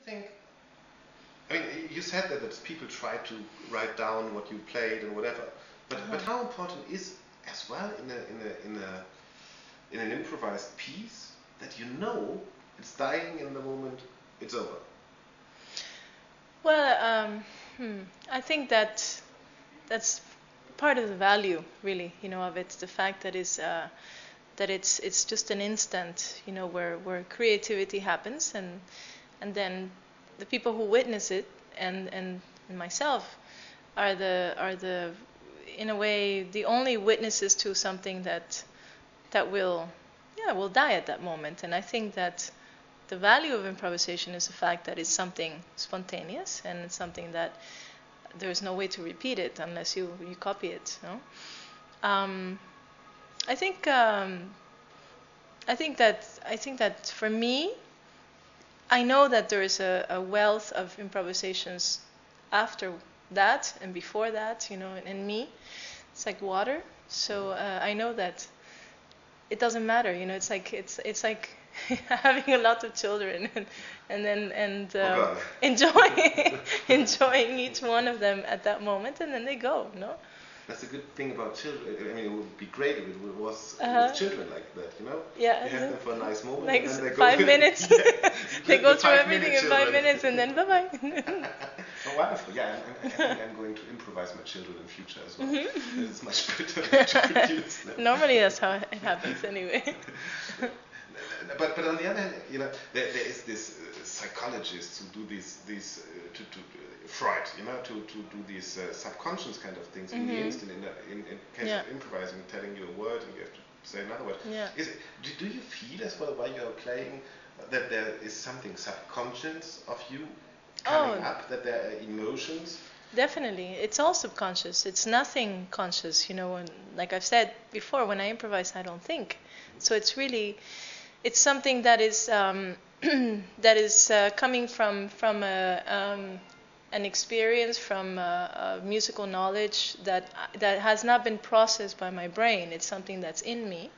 think? I mean, you said that people try to write down what you played and whatever, but how important is as well in an improvised piece that you know it's dying in the moment it's over? Well, I think that that's part of the value, really, of it. The fact that it's just an instant, where creativity happens, and then the people who witness it and myself are the in a way the only witnesses to something that will die at that moment. And I think that the value of improvisation is the fact that it's something spontaneous, and it's something that there's no way to repeat it unless you copy it. No? I think that for me, I know that there is a wealth of improvisations after that and before that, in me. It's like water. So I know that it doesn't matter. It's like having a lot of children and enjoying each one of them at that moment, and then they go. No. That's a good thing about children. I mean, it would be great if it was with children like that, Yeah. You have them for a nice moment, like and then they go 5 minutes. They go through everything in 5 children. minutes, and then bye-bye. Oh, wonderful. Yeah, I think I'm going to improvise my children in future as well. It's much better to produce them. Normally that's how it happens anyway. But on the other hand, there is this psychologist who do these Freud, to do these subconscious kind of things in the instant, in case of improvising, telling you a word and you have to say another word. Yeah. Do you feel as well while you are playing that there is something subconscious of you coming up, that there are emotions? Definitely. It's all subconscious. It's nothing conscious, and like I've said before, when I improvise, I don't think. So it's something that is coming from an experience, from musical knowledge that has not been processed by my brain. It's something that's in me,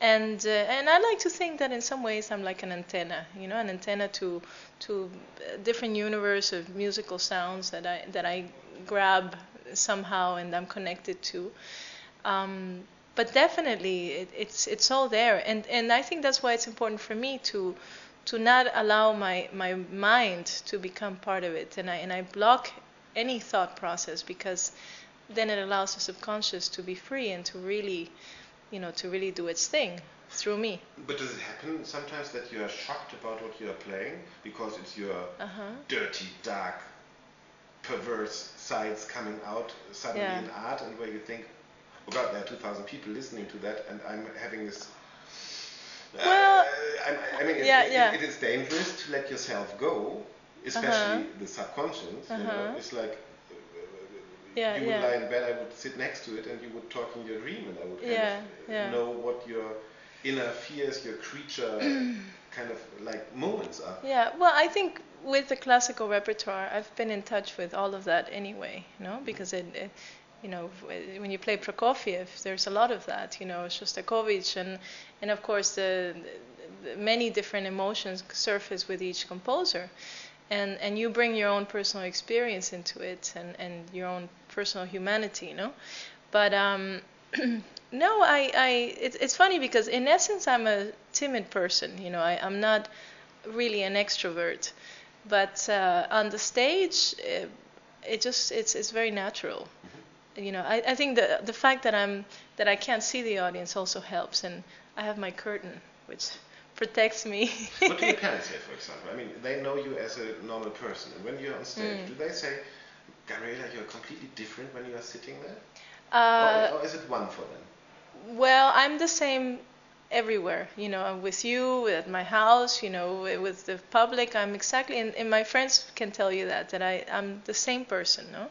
and I like to think that in some ways I'm like an antenna, an antenna to a different universe of musical sounds that I grab somehow and I'm connected to. But definitely, it's all there, and I think that's why it's important for me to not allow my mind to become part of it, and I block any thought process, because then it allows the subconscious to be free and to really do its thing through me. But does it happen sometimes that you are shocked about what you are playing because it's your dirty, dark, perverse sides coming out suddenly in art, and where you think, oh God, there are 2,000 people listening to that, and I'm having this. Well, it is dangerous to let yourself go, especially the subconscious. It's like you would lie in bed, I would sit next to it, and you would talk in your dream, and I would know what your inner fears, your creature kind of like moments are. Yeah, well, I think with the classical repertoire, I've been in touch with all of that anyway, because when you play Prokofiev, there's a lot of that, Shostakovich, and of course the many different emotions surface with each composer, and you bring your own personal experience into it, and your own personal humanity, But no, it's funny because in essence I'm a timid person, I'm not really an extrovert, but on the stage, it's very natural. I think the fact that I can't see the audience also helps, and I have my curtain, which protects me. What do your parents say, for example? I mean, they know you as a normal person, and when you're on stage, do they say, Gabriela, you're completely different when you are sitting there? Or is it one for them? Well, I'm the same everywhere, with you, at my house, with the public. I'm exactly, and my friends can tell you that I'm the same person, no?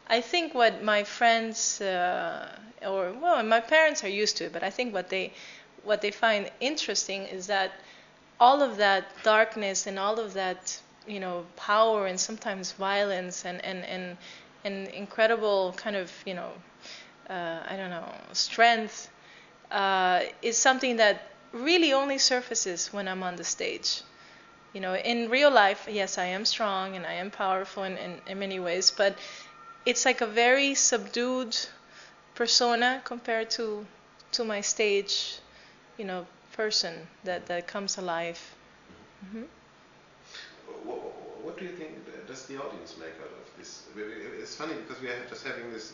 I think what my friends my parents are used to it, but I think what they find interesting is that all of that darkness and all of that power and sometimes violence and incredible kind of I don't know, strength is something that really only surfaces when I'm on the stage. You know, in real life, yes, I am strong and I am powerful in many ways, but it's like a very subdued persona compared to my stage, you know, person that comes alive. Mm-hmm. What do you think does the audience make out of this? It's funny because we are just having this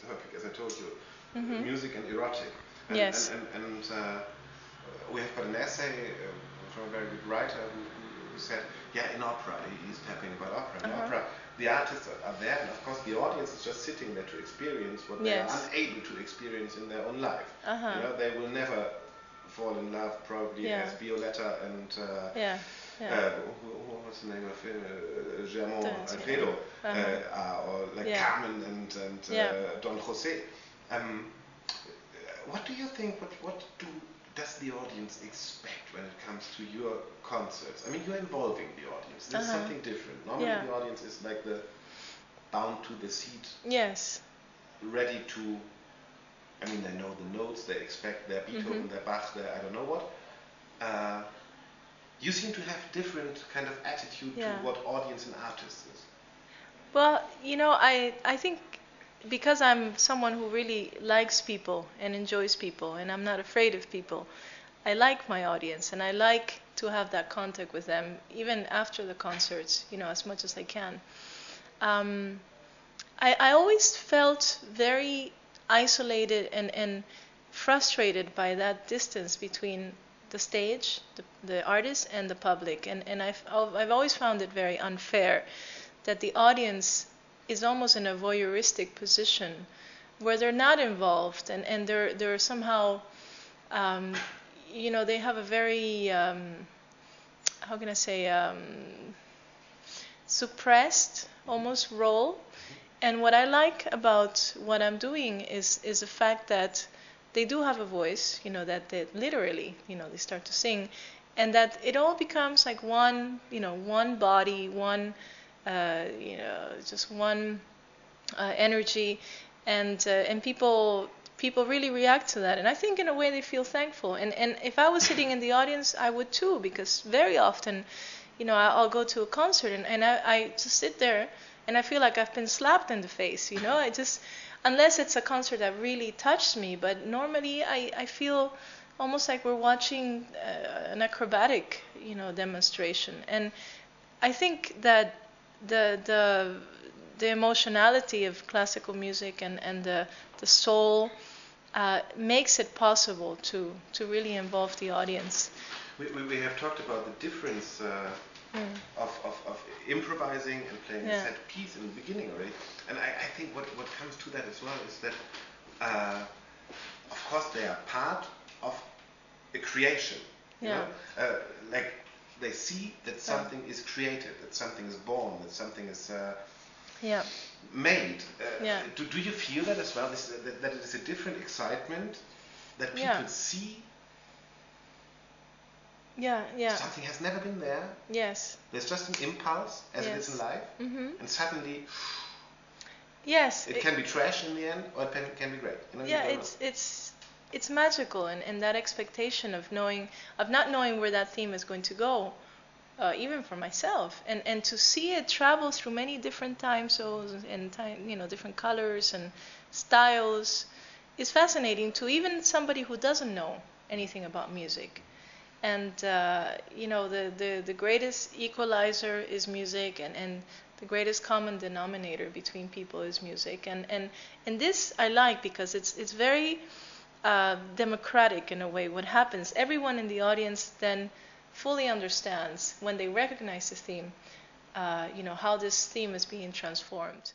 topic, as I told you, Mm-hmm. music and erotic. And, yes. And we have got an essay from a very good writer who said, yeah, in opera, he's talking about opera. In opera, the artists are there, and of course the audience is just sitting there to experience what they are unable to experience in their own life. You know, they will never fall in love probably as Violetta and what was the name of him? Germont Alfredo, or like Carmen and Don Jose. What do you think? What does the audience expect when it comes to your concerts? I mean, you're involving the audience. This is something different. Normally, the audience is like the bound to the seat. Yes. Ready to. I mean, they know the notes. They expect their Beethoven, their Bach, their I don't know what. You seem to have different kind of attitude to what audience and artist is. Well, you know, I think because I'm someone who really likes people and enjoys people, and I'm not afraid of people, I like my audience, and I like to have that contact with them, even after the concerts, you know, as much as I can. I always felt very isolated and frustrated by that distance between the stage, the artist, and the public. And I've always found it very unfair that the audience is almost in a voyeuristic position where they're not involved, and they're somehow, you know, they have a very, how can I say, suppressed almost role. And what I like about what I'm doing is the fact that they do have a voice, you know, that they literally, you know, they start to sing, and that it all becomes like one, you know, one body, one, you know, just one energy, and people really react to that, and I think in a way they feel thankful. And if I was sitting in the audience, I would too, because very often, you know, I'll go to a concert and I just sit there and I feel like I've been slapped in the face, you know. I just, unless it's a concert that really touched me, but normally I feel almost like we're watching an acrobatic, you know, demonstration. And I think that the emotionality of classical music and the soul makes it possible to really involve the audience. We have talked about the difference of improvising and playing a set piece in the beginning already, and I think what comes to that as well is that of course they are part of a creation, you know? Like they see that something is created, that something is born, that something is made. Do you feel that as well, that it is a different excitement, that people see something has never been there. Yes. There's just an impulse, as it is in life, and suddenly, it can be trash in the end, or it can be great. You know, it's magical, and that expectation of not knowing where that theme is going to go, even for myself, and to see it travel through many different time zones and you know, different colors and styles, is fascinating to even somebody who doesn't know anything about music. And you know, the greatest equalizer is music, and the greatest common denominator between people is music. And this I like because it's very democratic in a way. What happens, everyone in the audience then fully understands when they recognize the theme, you know, how this theme is being transformed.